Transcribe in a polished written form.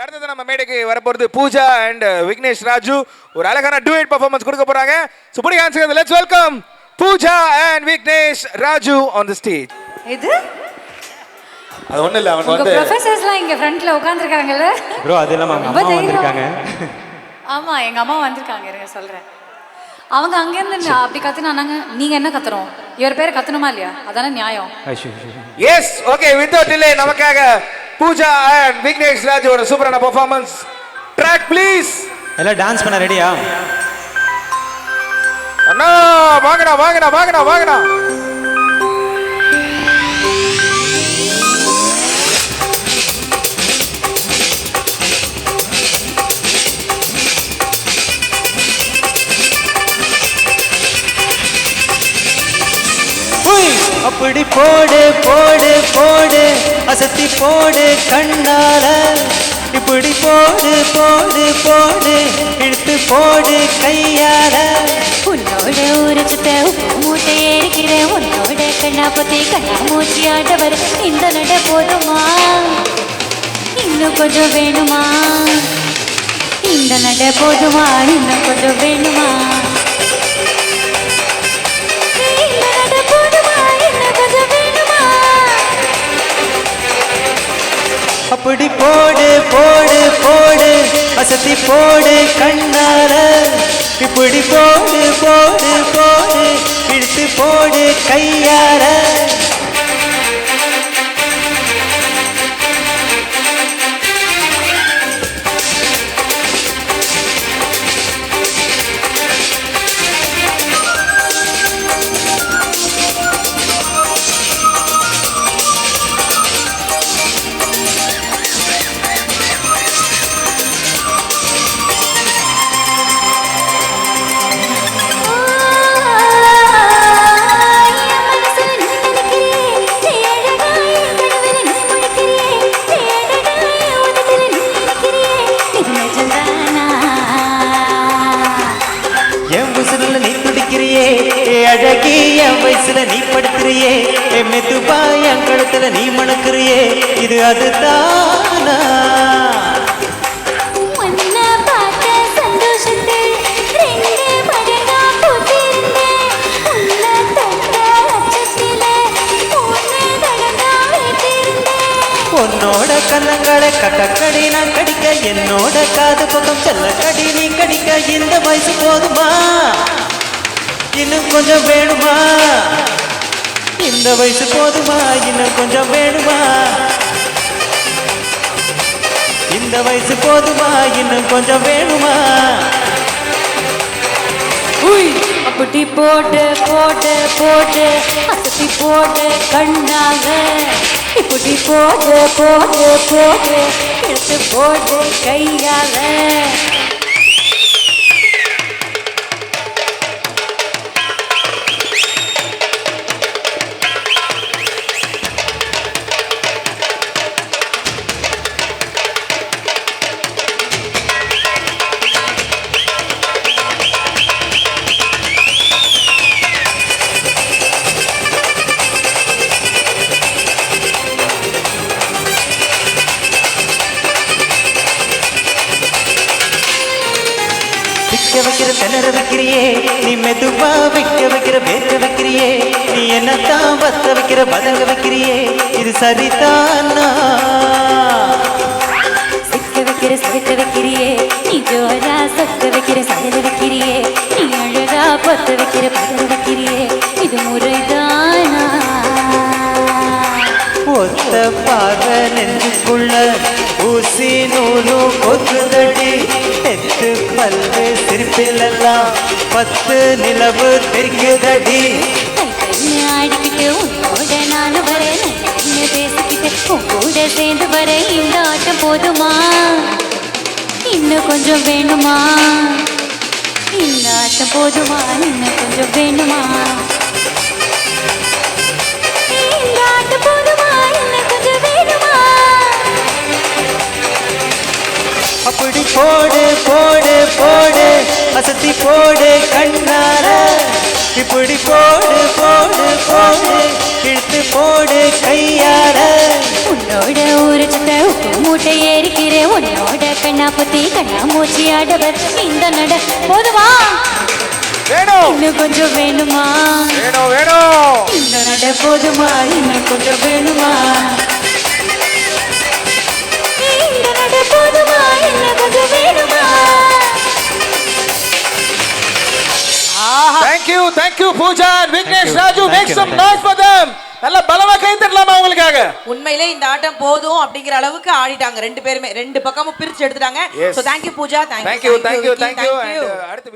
அடுத்தது நம்ம மேடைக்கு வரப்போறது பூஜா அண்ட் விக்னேஷ் ராஜு ஒரு அழகான டுயட் பெர்ஃபார்மன்ஸ் கொடுக்க போறாங்க. சோ புடி hands together, let's welcome Pooja and Vignesh Raju on the stage. இது அது ஒண்ணு இல்ல, அவங்க வந்து ப்ரொஃபசர்ஸ்லாம் இங்க ஃப்ரண்ட்ல உட்கார்ந்திருக்காங்கல bro. அது இல்ல அம்மா வந்திருக்காங்க. ஆமா, எங்க அம்மா வந்திருக்காங்க, இருங்க சொல்றேன். அவங்க அங்க இருந்து அப்படி கத்துனாங்க, நீங்க என்ன கத்துறோம்? இவர் பேரை கத்தணுமா இல்லையா? அதானே நியாயம். எஸ், ஓகே, வித்அவுட் டிலே நமக்காக பூஜா அண்ட் விக்னேஷ் ராஜு ஒரு சூப்பரான பெர்ஃபார்மன்ஸ். Track please. எல்லாம் டான்ஸ் பண்ண ரெடியா? அண்ணா வாங்கடா வாங்கடா வாங்கடா வாங்கடா. அப்படி போடு போடு போடு அசத்தி போடு கண்ணால, இப்படி போடு போடு போடு இழுத்து போடு கையால. உன்னோட ஒரு சுத்த உப்பு மூட்டை ஏறிக்கிறேன், உன்னோட கண்ணா பத்தி கண்ணா மூச்சி ஆண்டவர். இந்த நட போதுமா, இன்னும் கொஞ்சம் வேணுமா? இந்த நட போதுமா, இன்னும் கொஞ்சம் வேணுமா? அப்படி போடு போடு போடு அசத்தி போடு கண்ணால, இப்படி போடு போடு போடு இழுத்து போடு கையால. அழகி என் வயசுல நீ படுத்துறியே, மெதுவா என் கழுத்துல நீ மணக்குறியே, இது அதுதானா? உன்னோட கண்ணங்களை கக்கடி நான் கடிக்க, என்னோட காது பக்கம் செல்ல கடி நீ கடிக்க. இந்த வயசு போதுமா, இன்னும் கொஞ்சம் வேணுமா? இந்த வயசு போதுமா, இன்னும் கொஞ்சம் வேணுமா? இந்த வயசு போதுமா, இன்னும் கொஞ்சம் வேணுமா? அப்படி போட்டு போட்டு போட்டு அசத்தி போட்டு கண்ணாக, இப்படி போட்டு போட்டு போட்டு எடுத்து போட்டு கையால. வைக்கிற திணற வைக்கிறியே, நீ மெதுவா வைக்க வைக்கிற வேர்க்க வைக்கிறியே, நீ என்னத்தான் வத்த வைக்கிற பதங்க வைக்கிறியே, இது சரிதானா? சிக்க வைக்கிற சிக்க வைக்கிறியே, நீ ஜோரா சொக்க வைக்கிற சதல வைக்கிறியே, நீ அழகா பத்த வைக்கிற பதல வைக்கிறியே, இது முறைதானா? ஒத்த பார்வை நெஞ்சுக்குள்ள ஊசி நூலும் கொத்துதடி, எட்டு பல்வே சிரிப்பிலெல்லாம் 10 நிலவு தெரிக்குதடி. ஆடிக்கிட்டு உன்னோட நானும் வரேன், பேசிக்கிட்டு உன் கூட சேர்ந்து வர. இந்த ஆட்டம் போதுமா, இன்னும் கொஞ்சம் வேணுமா? இந்த ஆட்டம் போதுமா, இன்னும் கொஞ்சம் வேணுமா? இந்த ஆட்டம் போதுமா, இன்னும் கொஞ்சம் வேணுமா? அப்படி போடு போடு போடு அசத்தி போடு கண்ணால, இப்படி போடு போடு போடு இழுத்து போடு கையால. உன்னோட ஒரு சுத்த உப்பு மூட்டை ஏறிக்கிறேன், உன்னோட கண்ணா பத்தி கண்ணா மூச்சி ஆடவர் இந்த நட போதுமா வேணும் இன்னும் கொஞ்சம் வேணுமா வேணும் வேணும் இந்த நட போதுமா இன்னும் கொஞ்சம் வேணுமா இந்த நட போதுமா இன்னும் கொஞ்சம் வேணுமா Thank you Pooja and Vignesh Raju. Make some noise for them. நல்ல பலமா கை தட்டலாமா உங்களுக்காக. உண்மையிலே இந்த ஆட்டம் போதும் அப்படிங்கிற அளவுக்கு ஆடிட்டாங்க ரெண்டு பேருமே, ரெண்டு பக்கமும் பிரிச்சு எடுத்துட்டாங்க. So thank you Pooja, Thank you and அடுத்து